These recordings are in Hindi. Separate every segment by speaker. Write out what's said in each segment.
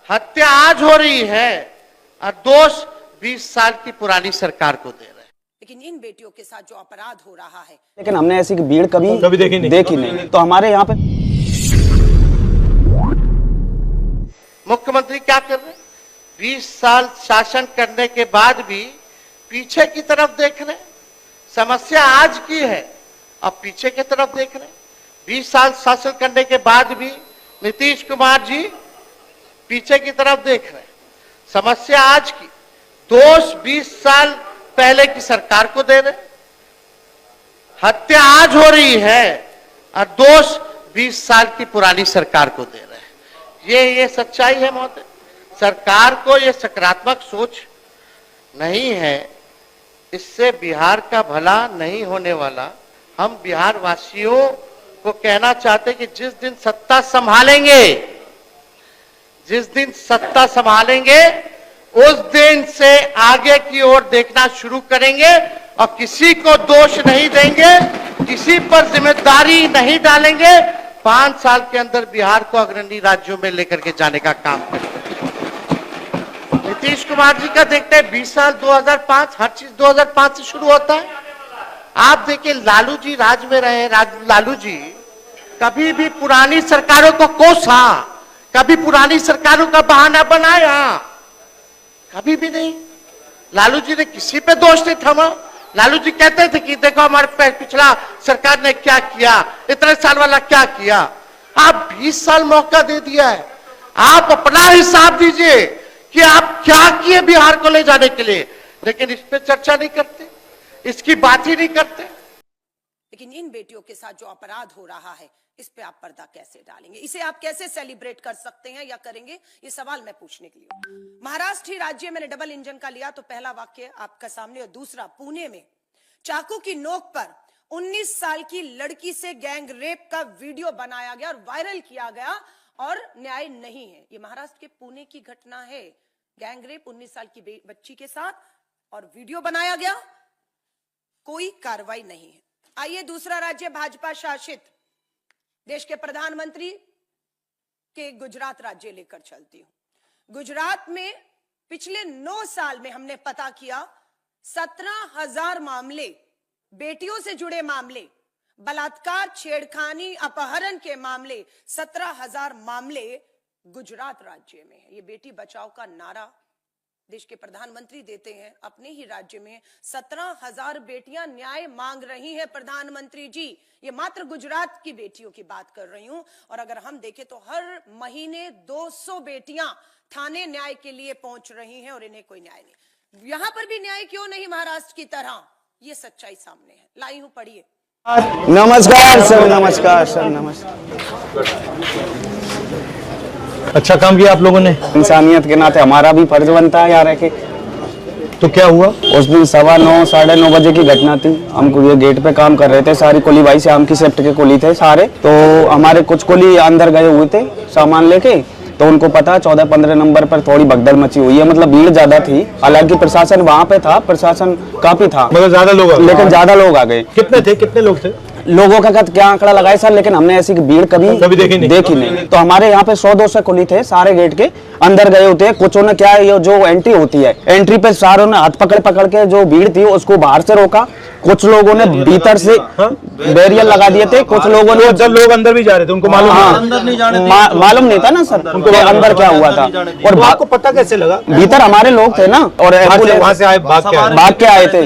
Speaker 1: हत्या आज हो रही है और दोष 20 साल की पुरानी सरकार को दे रहे हैं।
Speaker 2: लेकिन इन बेटियों के साथ जो अपराध हो रहा है,
Speaker 3: लेकिन हमने ऐसी भीड़ कभी देखी नहीं। तो हमारे यहाँ पे
Speaker 1: मुख्यमंत्री क्या कर रहे हैं? 20 साल शासन करने के बाद भी पीछे की तरफ देख रहे हैं। समस्या आज की है, अब पीछे की तरफ देख रहे हैं। 20 साल शासन करने के बाद भी नीतीश कुमार जी पीछे की तरफ देख रहे हैं। समस्या आज की, दोष 20 साल पहले की सरकार को दे रहे हैं। हत्या आज हो रही है और दोष 20 साल की पुरानी सरकार को दे रहे हैं। ये सच्चाई है महोदय। सरकार को ये सकारात्मक सोच नहीं है, इससे बिहार का भला नहीं होने वाला। हम बिहार वासियों को कहना चाहते कि जिस दिन सत्ता संभालेंगे उस दिन से आगे की ओर देखना शुरू करेंगे और किसी को दोष नहीं देंगे, किसी पर जिम्मेदारी नहीं डालेंगे। 5 साल के अंदर बिहार को अग्रणी राज्यों में लेकर के जाने का काम करेंगे। नीतीश कुमार जी का देखते हैं 20 साल 2005, हर चीज 2005 से शुरू होता है। आप देखिए लालू जी राज में रहे, लालू जी कभी भी पुरानी सरकारों को कोसा, कभी पुरानी सरकारों का बहाना बनाया, कभी भी नहीं। लालू जी ने किसी पे दोष नहीं थमा। लालू जी कहते थे कि देखो हमारे पिछला सरकार ने क्या किया, इतने साल वाला क्या किया। आप 20 साल मौका दे दिया है, आप अपना हिसाब दीजिए कि आप क्या किए बिहार को ले जाने के लिए। लेकिन इस पे चर्चा नहीं करते, इसकी बात ही नहीं करते।
Speaker 2: लेकिन इन बेटियों के साथ जो अपराध हो रहा है, इस पे आप पर्दा कैसे डालेंगे? इसे आप कैसे सेलिब्रेट कर सकते हैं या करेंगे? ये सवाल मैं पूछने के लिए। महाराष्ट्र ही राज्य मैंने डबल इंजन का लिया तो पहला वाक्य आपका सामने, और दूसरा पुणे में चाकू की नोक पर 19 साल की लड़की से गैंग रेप का वीडियो बनाया गया और वायरल किया गया और न्याय नहीं है। ये महाराष्ट्र के पुणे की घटना है। गैंग रेप 19 साल की बच्ची के साथ और वीडियो बनाया गया, कोई कार्रवाई नहीं है। आइए दूसरा राज्य भाजपा शासित देश के प्रधानमंत्री के गुजरात राज्य लेकर चलती हूं। गुजरात में पिछले 9 साल में हमने पता किया 17,000 मामले, बेटियों से जुड़े मामले, बलात्कार, छेड़खानी, अपहरण के मामले, 17,000 मामले गुजरात राज्य में है। ये बेटी बचाओ का नारा देश के प्रधानमंत्री देते हैं अपने ही राज्य में। 17,000 बेटियां न्याय मांग रही हैं प्रधानमंत्री जी। ये मात्र गुजरात की बेटियों की बात कर रही हूं। और अगर हम देखें तो हर महीने 200 बेटियां थाने न्याय के लिए पहुंच रही हैं और इन्हें कोई न्याय नहीं। यहां पर भी न्याय क्यों नहीं महाराष्ट्र की तरह? ये सच्चाई सामने है, लाई हूं, पढ़िए।
Speaker 3: नमस्कार सर, नमस्कार सर, नमस्कार।
Speaker 4: अच्छा काम किया आप लोगों ने।
Speaker 3: इंसानियत के नाते हमारा भी फर्ज बनता है यहाँ रह के।
Speaker 4: तो क्या हुआ?
Speaker 3: उस दिन 9:15 साढ़े 9 बजे की घटना थी। हम ये गेट पे काम कर रहे थे, सारी कोली भाई से आम की शिफ्ट के कोली थे सारे। तो हमारे कुछ कोली अंदर गए हुए थे सामान लेके, तो उनको पता 14-15 नंबर पर थोड़ी भगदड़ मची हुई है, मतलब भीड़ ज्यादा थी। हालांकि प्रशासन वहाँ पे था, प्रशासन काफी था,
Speaker 4: मगर ज्यादा लोग,
Speaker 3: लेकिन ज्यादा लोग आ गए।
Speaker 4: कितने थे, कितने लोग थे?
Speaker 3: लोगों का क्या आंकड़ा लगाए सर, लेकिन हमने ऐसी भीड़ कभी देखी नहीं। तो हमारे यहाँ पे 100-200 कुली थे, सारे गेट के अंदर गए होते हैं। कुछ ने क्या है, ये जो एंट्री होती है, एंट्री पे सारों ने हाथ पकड़ के जो भीड़ थी उसको बाहर से रोका। कुछ लोगों ने भीतर से बैरियर लगा दिए थे। कुछ लोगों ने, जब
Speaker 4: लोग अंदर भी जा रहे थे उनको
Speaker 3: मालूम नहीं था ना सर उनको अंदर क्या हुआ था। और
Speaker 4: आपको पता कैसे लगा?
Speaker 3: भीतर हमारे लोग थे ना, और
Speaker 4: वहाँ से आए, भाग
Speaker 3: के आए थे।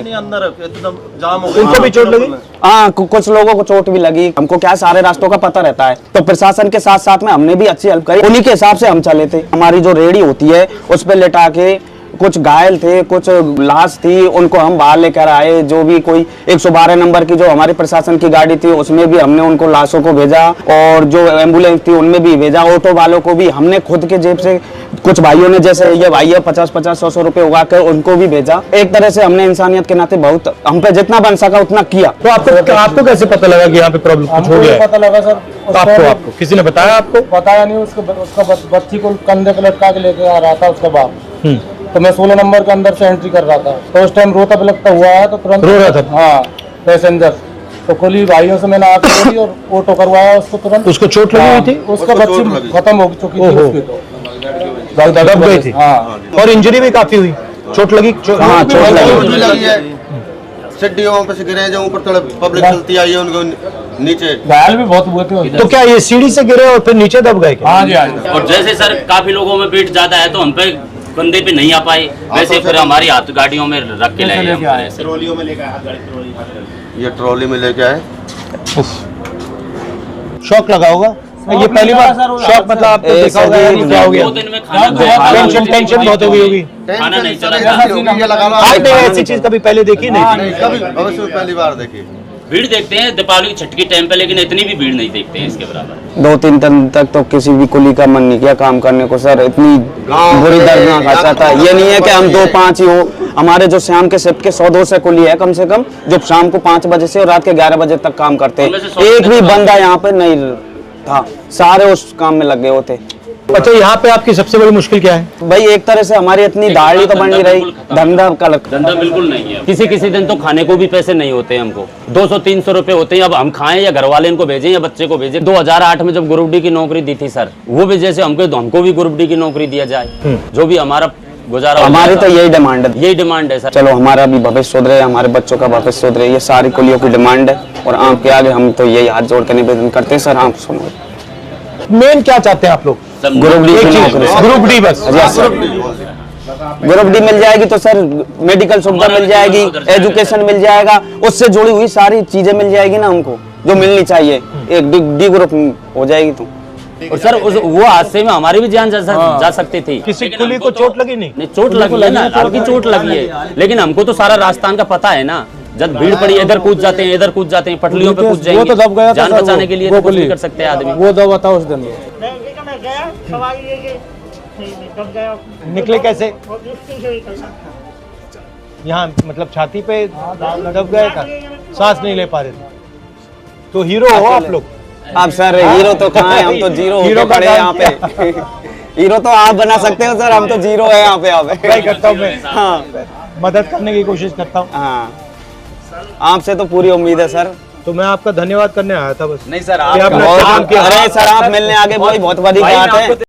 Speaker 4: उनको भी चोट लगी?
Speaker 3: हाँ, कुछ लोगों को चोट भी लगी। हमको क्या सारे रास्तों का पता रहता है, तो प्रशासन के साथ साथ में हमने भी अच्छी हेल्प करी। उन्हीं के हिसाब से हम चले थे। हमारी जो रेडी होती है उस पर लेटा के, कुछ घायल थे, कुछ लाश थी, उनको हम बाहर लेकर आए। जो भी कोई 112 नंबर की जो हमारी प्रशासन की गाड़ी थी उसमें भी हमने उनको लाशों को भेजा, और जो एम्बुलेंस थी उनमें भी भेजा। ऑटो वालों को भी हमने खुद के जेब से, कुछ भाइयों ने, जैसे ये भाई है, 50-50, 100-100 रुपए उगा कर उनको भी भेजा। एक तरह से हमने इंसानियत के नाते बहुत, हम पे जितना बन सका उतना किया।
Speaker 4: तो आपको कैसे पता लगा कि यहाँ पे प्रॉब्लम कुछ हो गया?
Speaker 5: पता लगा सर,
Speaker 4: आपको किसी ने बताया? आपको
Speaker 5: बताया नहीं। उसका बच्ची को कंधे पे लटका के लेके आ रहा था उसका बाप। तो मैं 16 नंबर के अंदर से एंट्री कर रहा था, तो उस टाइम रोता बिलखता हुआ है, तो तुरंत
Speaker 4: रो रहा था।
Speaker 5: हाँ, पैसेंजर। तो कुली भाइयों से मैंने आके बोली और ऑटो करवाया उसको तुरंत।
Speaker 4: उसको चोट लगी हुई थी?
Speaker 5: उसका बच्ची खत्म हो चुकी थी उसकी। तो
Speaker 4: दब गई थी
Speaker 5: हाँ
Speaker 4: और इंजरी भी काफी हुई, चोट लगी।
Speaker 3: हाँ, चोट लगी।
Speaker 6: लगी है, सीढ़ियों पे से गिरे हैं, जो ऊपर थोड़ा पब्लिक चलती आई है उनको नीचे।
Speaker 5: घायल भी बहुत हुए थे।
Speaker 4: तो क्या ये सीढ़ी से गिरे और फिर नीचे दब गए क्या?
Speaker 5: हाँ जी, हाँ जी।
Speaker 7: और जैसे सर काफी लोगों में वेट ज्यादा है तो हम पे कंधे पे नहीं आ पाए, वैसे फिर हमारी हाथ गाड़ियों में रख के लाए हम ऐसे।
Speaker 6: ये ट्रॉली में लेके आए।
Speaker 4: शॉक लगा होगा ये पहली बार शॉक, मतलब आपको देखा होगा यानी क्या हो गया?
Speaker 7: 2 दिन में खाना
Speaker 4: टेंशन बहुत हो गई होगी।
Speaker 7: खाना नहीं चला
Speaker 6: टेंशन
Speaker 7: था।
Speaker 6: ऐसी होगी, ये लगा लो
Speaker 4: आपने ऐसी चीज कभी पहले देखी नहीं थी?
Speaker 6: कभी भविष्य में पहली बार देखी।
Speaker 7: भीड़ देखते हैं दीपावली की छठ के टाइम पे, लेकिन इतनी भी भीड़ नहीं देखते हैं इसके बराबर।
Speaker 3: 2-3 दिन तक तो किसी भी कुली का मन नहीं किया काम करने को सर, इतनी बुरी दर्दनाक हादसा था। ये नहीं है कि हम 2-5 ही हो, हमारे जो शाम के शिफ्ट के 100-200 कुली है कम से कम, जो शाम को 5 बजे से और रात के 11 बजे तक काम करते हैं। एक भी बंदा यहाँ पे नहीं था, सारे उस काम में लगे होते।
Speaker 4: अच्छा, यहाँ पे आपकी सबसे बड़ी मुश्किल क्या है?
Speaker 3: भाई एक तरह से हमारी इतनी दाढ़ी तो बन नहीं रही, धंधा का
Speaker 7: धंधा बिल्कुल नहीं है। किसी दिन तो खाने को भी पैसे नहीं होते हैं हमको, 200-300 रुपए होते हैं। अब हम खाएं या घर वाले इनको भेजें या बच्चे को भेजें। 2008 में जब ग्रुप डी की नौकरी दी थी सर, वो भी जैसे हमको भी ग्रुप डी की नौकरी दिया जाए, जो भी हमारा गुजारा।
Speaker 3: हमारी तो यही डिमांड है,
Speaker 7: यही डिमांड है सर।
Speaker 3: चलो हमारा भी भविष्य सुधरे, हमारे बच्चों का भविष्य सुधरे, ये सारी कुलियों की डिमांड है। और आपके आगे हम तो यही हाथ जोड़ कर निवेदन करते हैं सर, आप सुनो।
Speaker 4: मेन क्या चाहते हैं आप लोग?
Speaker 3: ग्रुप डी की नौकरी,
Speaker 4: ग्रुप डी बस।
Speaker 3: ग्रुप डी मिल जाएगी तो सर मेडिकल सुविधा मिल जाएगी, एजुकेशन मिल जाएगा, उससे जुड़ी हुई सारी चीजें मिल जाएगी ना हमको जो मिलनी चाहिए। एक डी ग्रुप हो जाएगी तो।
Speaker 7: और सर वो हादसे में हमारी भी जान जा सकती थी।
Speaker 4: किसी कुली को चोट लगी नहीं?
Speaker 7: नहीं, चोट लगी है ना, हल्की चोट लगी है, लेकिन हमको तो सारा रास्ता का पता है ना। जब भीड़ पड़ी इधर कूद जाते हैं, इधर कूद जाते हैं, पटलियों पे कूद जाएंगे।
Speaker 5: वो तो दब गया था
Speaker 4: जान
Speaker 5: सर,
Speaker 4: बचाने के लिए तो कुछ भी कर
Speaker 7: सकते हैं आदमी।
Speaker 5: वो दबा था उस दिन।
Speaker 4: निकले कैसे? यहाँ मतलब छाती पे दब गया था, सांस नहीं ले पा रहे थे। तो हीरो हो आप लोग।
Speaker 3: अब सर हीरो तो कहाँ है, हम तो जीरो
Speaker 4: हीरो
Speaker 3: होके पड़े हैं यहाँ पे। हीरो तो आप बना सकते हो सर, हम तो जीरो है यहाँ पे।
Speaker 4: ट्राई करता हूँ मैं,
Speaker 3: हाँ
Speaker 4: मदद करने की कोशिश करता हूँ।
Speaker 3: हाँ, आपसे तो पूरी उम्मीद है सर।
Speaker 4: तो मैं आपका धन्यवाद करने आया था बस।
Speaker 3: नहीं सर,
Speaker 4: आपने
Speaker 3: आप
Speaker 4: काम किया।
Speaker 3: अरे सर आप मिलने आगे बहुत बड़ी बात है।